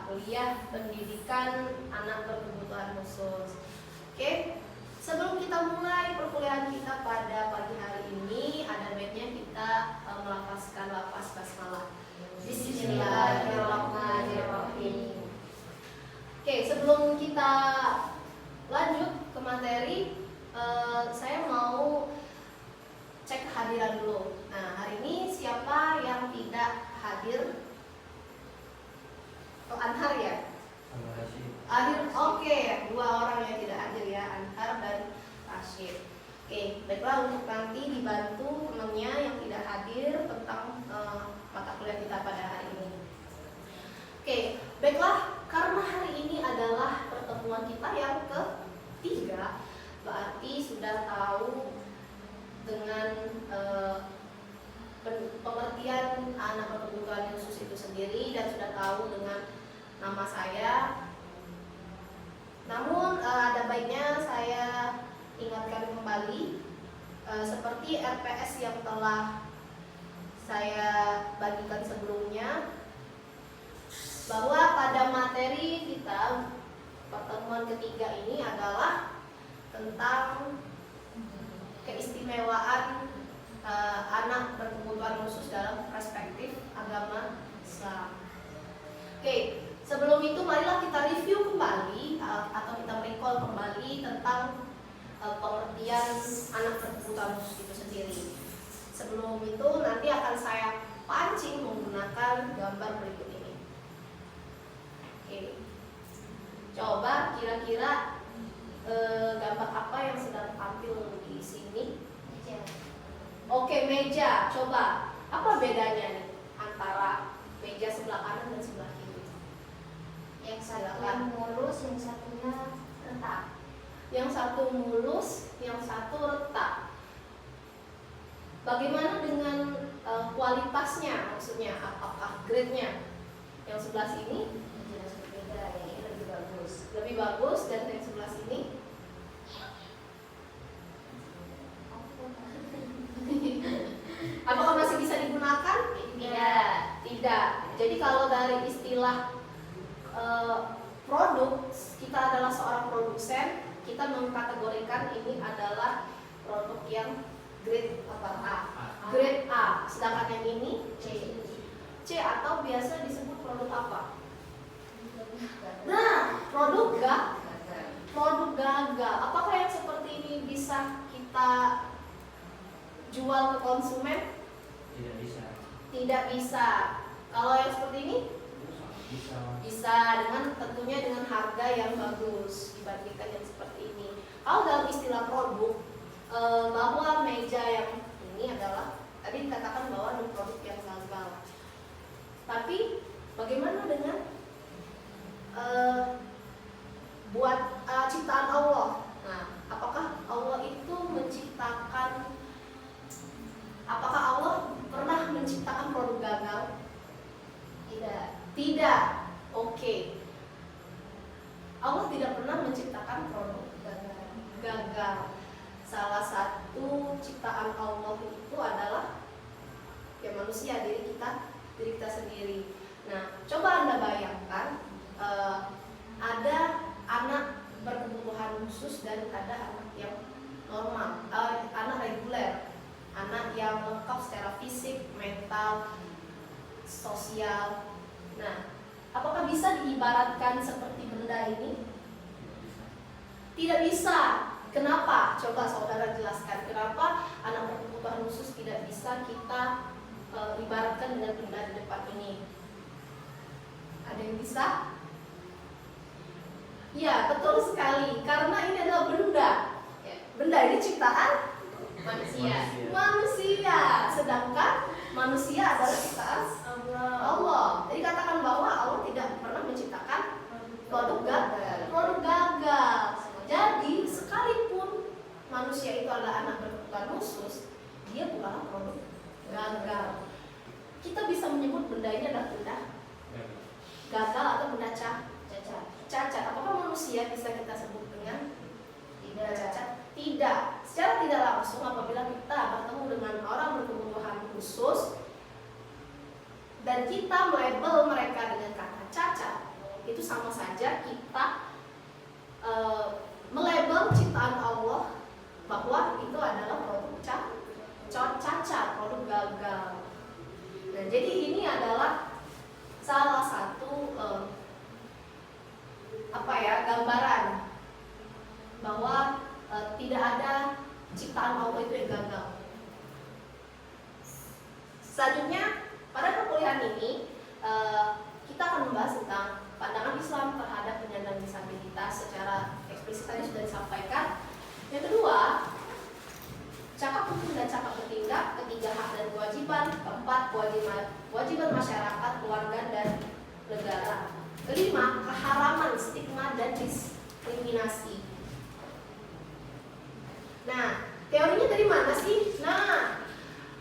kuliah pendidikan anak berkebutuhan khusus. Oke, sebelum kita mulai perkuliahan kita pada pagi hari ini, ada baiknya kita melafazkan lafaz basmalah. Bismillahirrahmanirrahim. Oke, sebelum kita lanjut ke materi, saya mau cek kehadiran dulu. Nah, hari ini siapa yang tidak hadir? Oh, Anhar ya? Hadir. Oke, 2 orang yang tidak hadir ya, Anhar dan Rashid. Oke, baiklah, untuk nanti dibantu temannya yang tidak hadir tentang mata kuliah kita pada hari ini. Oke, baiklah, karena hari ini adalah pertemuan kita yang ketiga, berarti sudah tahu dengan pengertian anak berkebutuhan khusus itu sendiri dan sudah tahu dengan nama saya. Namun ada baiknya saya ingatkan kembali seperti RPS yang telah saya bagikan sebelumnya, bahwa pada materi kita pertemuan ketiga ini adalah tentang keistimewaan anak berkebutuhan khusus dalam perspektif agama Islam. Oke, sebelum itu marilah kita review kembali atau kita recall kembali tentang pengertian anak berkebutuhan khusus itu sendiri. Sebelum itu nanti akan saya pancing menggunakan gambar berikut ini. Oke, coba kira-kira gambar apa yang sedang tampil di sini? Meja. Oke, meja. Coba apa bedanya nih antara meja sebelah kanan dan sebelah kiri? Yang satu mulus, yang satunya retak. Yang satu mulus, yang satu retak. Bagaimana dengan kualitasnya? Maksudnya apakah grade-nya? Yang sebelah sini jelas berbeda, yang ini lebih bagus. Lebih bagus, dan yang sebelah sini apakah masih bisa digunakan? Tidak. Tidak. Jadi kalau dari istilah produk, kita adalah seorang produsen, kita mengkategorikan ini adalah produk yang grade A. Grade A. Sedangkan yang ini C atau biasa disebut produk apa? Nah, produk gagal. Apakah yang seperti ini bisa kita jual ke konsumen? Tidak bisa. Tidak bisa. Kalau yang seperti ini? Bisa, dengan tentunya dengan harga yang bagus dibandingkan yang seperti ini. Kalau dalam istilah produk, bahwa meja yang ini adalah tadi dikatakan bahwa ini produk yang gagal. Tapi bagaimana dengan buat ciptaan Allah? Nah, apakah Allah itu menciptakan? Apakah Allah pernah menciptakan produk gagal? Tidak. Tidak. Oke. Allah tidak pernah menciptakan produk gagal. Salah satu ciptaan Allah itu adalah ya manusia, diri kita sendiri. Nah, coba Anda bayangkan ada anak berkebutuhan khusus dan ada anak yang normal, anak reguler, anak yang lengkap secara fisik, mental, sosial. Nah, apakah bisa diibaratkan seperti benda ini? Tidak bisa. Kenapa? Coba saudara jelaskan kenapa anak berkebutuhan khusus tidak bisa kita ibaratkan dengan benda di depan ini. Ada yang bisa? Ya, betul sekali. Karena ini adalah benda. Benda ini ciptaan manusia. Sedangkan manusia adalah ciptaan Allah. Jadi katakan bahwa Allah tidak pernah menciptakan produk gagal. Jadi sekalipun manusia itu adalah anak berkebutuhan khusus, dia bukanlah produk gagal. Kita bisa menyebut benda ini adalah benda gagal atau benda cacat. Apakah manusia bisa kita sebut dengan benda cacat? Tidak. Secara tidak langsung apabila kita bertemu dengan orang berkebutuhan khusus dan kita melabel mereka dengan kata cacat, itu sama saja kita melabel ciptaan Allah bahwa itu adalah produk cacat, produk gagal. Nah, jadi ini adalah salah satu gambaran bahwa tidak ada ciptaan Allah itu yang gagal. Selanjutnya pada perkuliahan ini kita akan membahas tentang pandangan Islam terhadap penyandang disabilitas keseluruhan eksplisit tadi sudah disampaikan. Yang kedua, cakap hukum dan cakap bertindak. Ketiga, hak dan kewajiban. Keempat, kewajiban masyarakat, keluarga, dan negara. Kelima, keharaman, stigma, dan diskriminasi. Nah, teorinya dari mana sih? Nah,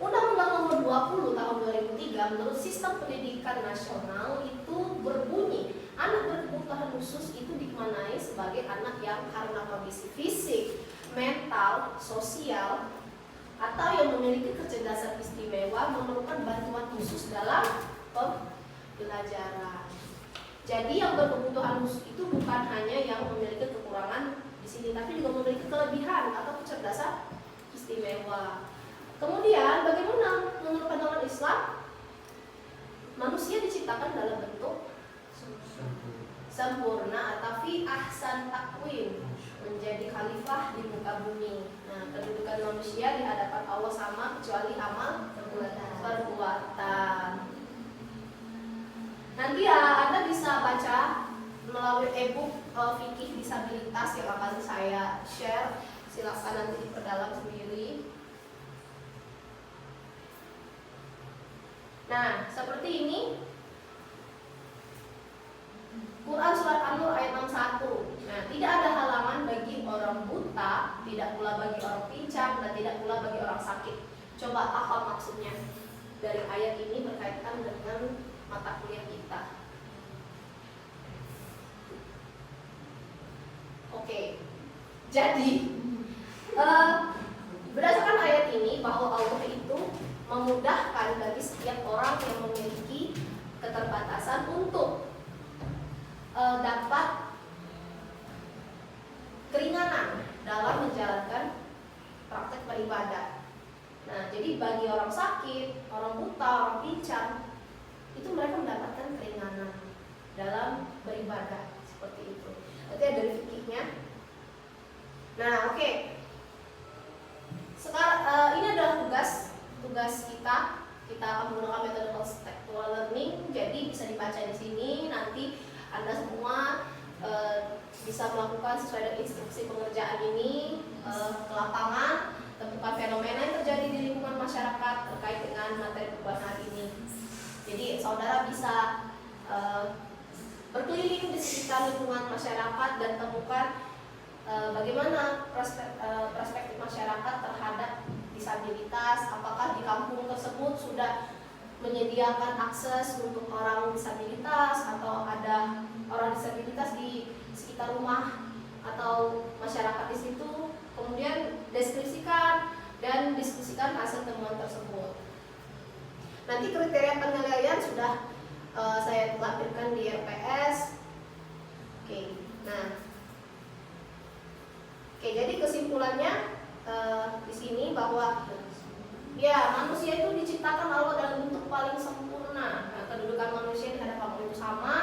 Undang-Undang Nomor 20 Tahun 2003 menurut Sistem Pendidikan Nasional itu berbunyi, anak berkebutuhan khusus itu dimaknai sebagai anak yang karena kondisi fisik, mental, sosial, atau yang memiliki kecerdasan istimewa memerlukan bantuan khusus dalam pembelajaran. Jadi yang berkebutuhan khusus itu bukan hanya yang memiliki kekurangan di sini, tapi juga memiliki kelebihan atau kecerdasan istimewa. Kemudian bagaimana menurut pandangan Islam? Manusia diciptakan dalam bentuk sempurna atau fi ahsan takwim, menjadi khalifah di muka bumi. Nah, kedudukan manusia di hadapan Allah sama kecuali amal perbuatan. Nanti ya Anda bisa baca melalui e-book fikih disabilitas yang akan saya share. Silakan nanti diperdalam sendiri. Nah, seperti ini Quran Surat An-Nur ayat 61. Nah, tidak ada halangan bagi orang buta, tidak pula bagi orang pincang, dan tidak pula bagi orang sakit. Coba apa maksudnya dari ayat ini berkaitan dengan mata kuliah kita? Oke, jadi berdasarkan ayat ini bahwa Allah itu memudahkan bagi setiap orang yang memiliki keterbatasan untuk dapat keringanan dalam menjalankan praktek beribadah. Nah, jadi bagi orang sakit, orang buta, orang pincang, itu mereka mendapatkan keringanan dalam beribadah seperti itu. Itu dari fikihnya. Nah, oke. Sekarang ini adalah tugas kita akan menggunakan metode contextual learning. Jadi bisa dibaca di sini. Nanti Anda semua bisa melakukan sesuai dengan instruksi pengerjaan ini ke lapangan, temukan fenomena yang terjadi di lingkungan masyarakat terkait dengan materi pembahasan ini. Jadi saudara bisa berkeliling di sekitar lingkungan masyarakat dan temukan bagaimana perspektif masyarakat terhadap disabilitas. Apakah di kampung tersebut sudah menyediakan akses untuk orang disabilitas, atau ada orang disabilitas di sekitar rumah atau masyarakat di situ. Kemudian deskripsikan dan diskusikan hasil temuan tersebut. Nanti kriteria penilaian sudah saya lampirkan di RPS. Jadi kesimpulannya di sini bahwa ya manusia itu diciptakan Allah dalam bentuk paling sempurna. Nah, kedudukan manusia di hadapan Allah itu sama.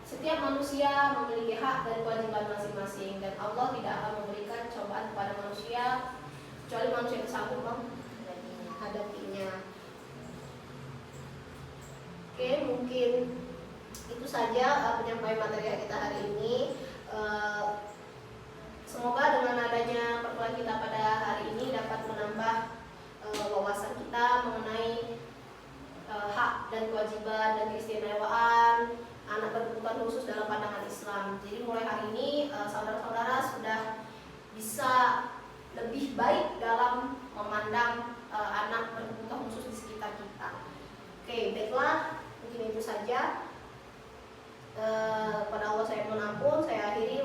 Setiap manusia memiliki hak dan kewajiban masing-masing, dan Allah tidak akan memberikan cobaan kepada manusia kecuali manusia itu sanggup menghadapinya. Oke, mungkin itu saja penyampaian materi kita hari ini. Semoga dengan adanya perkuliahan kita pada hari ini dapat menambah wawasan kita mengenai hak dan kewajiban dan keistimewaan anak berkebutuhan khusus dalam pandangan Islam. Jadi mulai hari ini saudara-saudara sudah bisa lebih baik dalam memandang anak berkebutuhan khusus di sekitar kita. Oke, baiklah, mungkin itu saja. Pada Allah saya mohon ampun, saya akhiri.